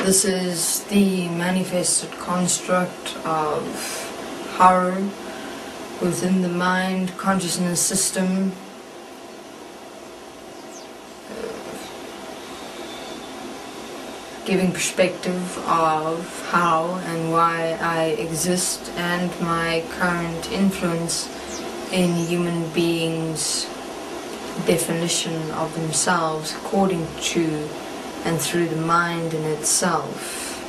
This is the manifested construct of horror within the mind consciousness system. Giving perspective of how and why I exist and my current influence in human beings' definition of themselves according to and through the mind in itself.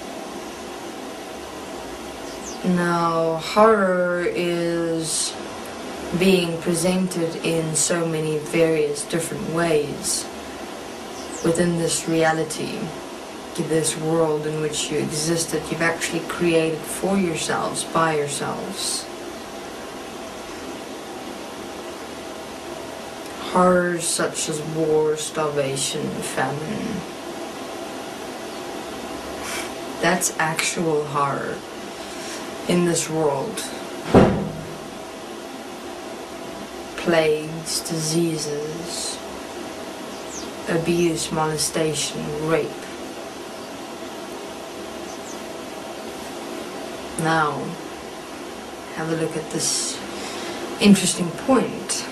Now, horror is being presented in so many various different ways within this reality, this world in which you exist, that you've actually created for yourselves, by yourselves. Horrors such as war, starvation, famine. That's actual horror in this world. Plagues, diseases, abuse, molestation, rape. Now, have a look at this interesting point.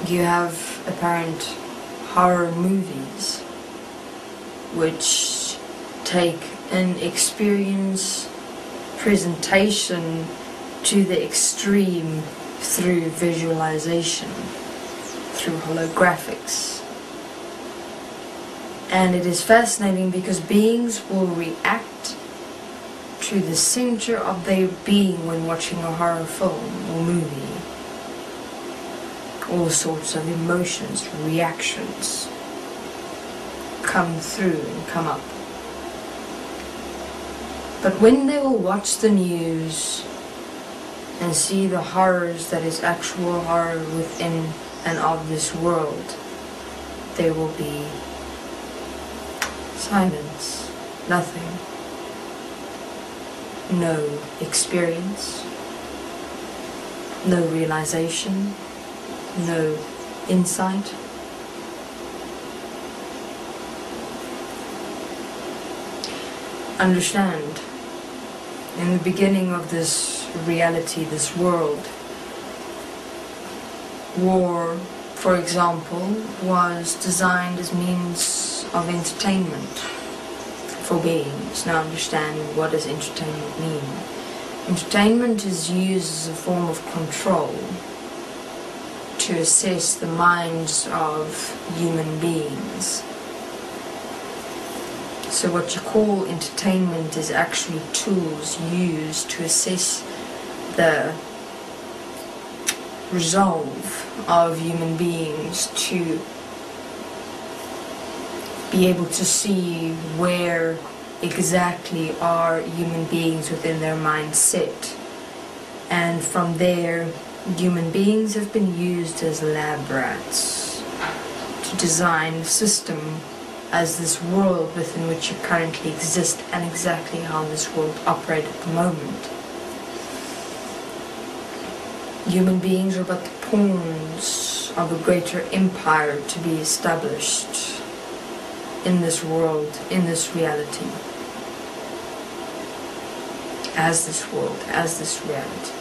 You have apparent horror movies which take an experience presentation to the extreme through visualization, through holographics. And it is fascinating because beings will react to the center of their being when watching a horror film or movie. All sorts of emotions, reactions come through and come up. But when they will watch the news and see the horrors that is actual horror within and of this world, there will be silence, nothing, no experience, no realization, no insight. Understand, in the beginning of this reality, this world, war, for example, was designed as means of entertainment for beings. Now understand, what does entertainment mean? Entertainment is used as a form of control to assess the minds of human beings. So what you call entertainment is actually tools used to assess the resolve of human beings, to be able to see where exactly are human beings within their mindset. And from there, human beings have been used as lab rats to design a system as this world within which you currently exist, and exactly how this world operates at the moment. Human beings are but the pawns of a greater empire to be established in this world, in this reality, as this world, as this reality.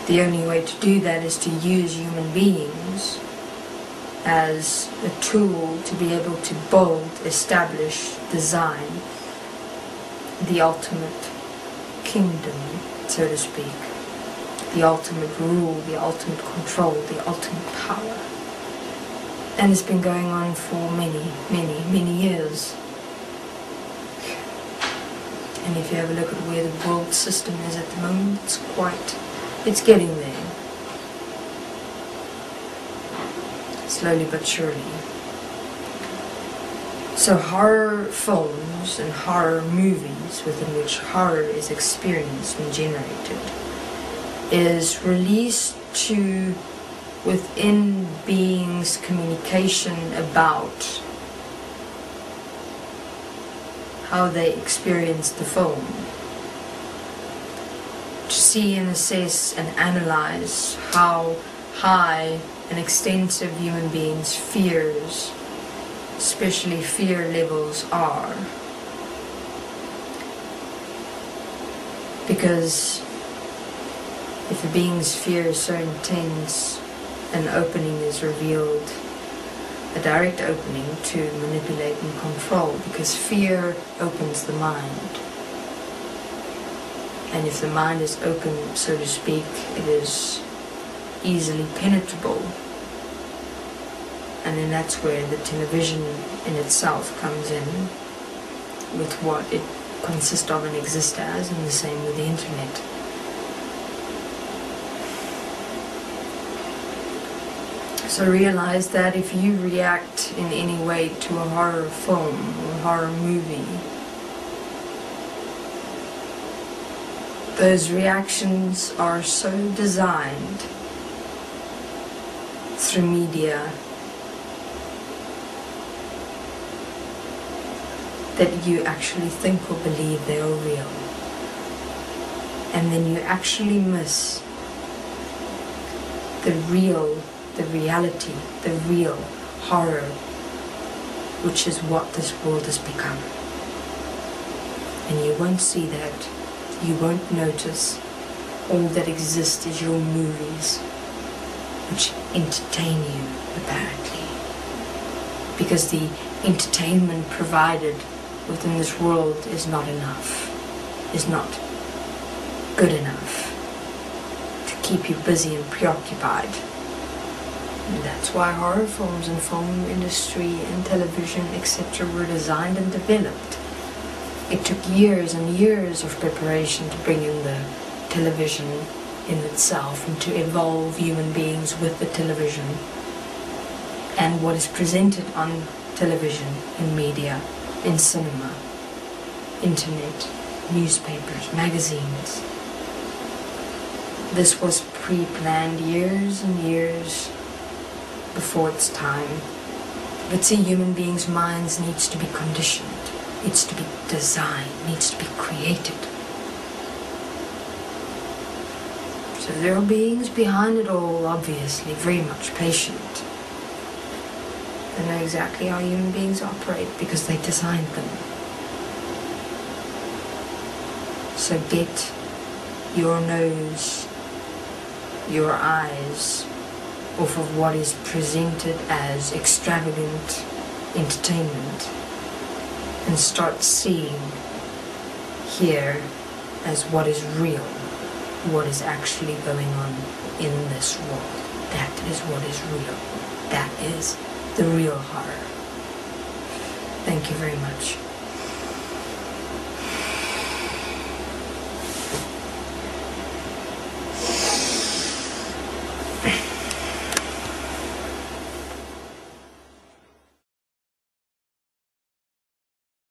The only way to do that is to use human beings as a tool to be able to build, establish, design the ultimate kingdom, so to speak, the ultimate rule, the ultimate control, the ultimate power. And it's been going on for many years. And if you have a look at where the world system is at the moment, it's getting there. Slowly but surely. So horror films and horror movies within which horror is experienced and generated is released to within beings' communication about how they experience the film, to see and assess and analyze how high and extensive human beings' fears especially fear levels, are. Because if a being's fear is so intense, an opening is revealed, a direct opening to manipulate and control, because fear opens the mind. And if the mind is open, so to speak, it is easily penetrable. And then that's where the television in itself comes in, with what it consists of and exists as, and the same with the internet. So realize that if you react in any way to a horror film or horror movie, those reactions are so designed through media that you actually think or believe they are real. And then you actually miss the reality, the real horror, which is what this world has become. And you won't see that. You won't notice. All that exists is your movies, which entertain you, apparently. Because the entertainment provided within this world is not enough, is not good enough to keep you busy and preoccupied. And that's why horror films and film industry and television, etc. were designed and developed. It took years and years of preparation to bring in the television in itself and to evolve human beings with the television and what is presented on television, in media, in cinema, internet, newspapers, magazines. This was pre-planned years and years before its time. But see, human beings' minds needs to be conditioned, needs to be designed, needs to be created. So there are beings behind it all, obviously, very much patient. They know exactly how human beings operate because they designed them. So get your nose, your eyes off of what is presented as extravagant entertainment and start seeing here as what is real, what is actually going on in this world. That is what is real. That is the real horror. Thank you very much.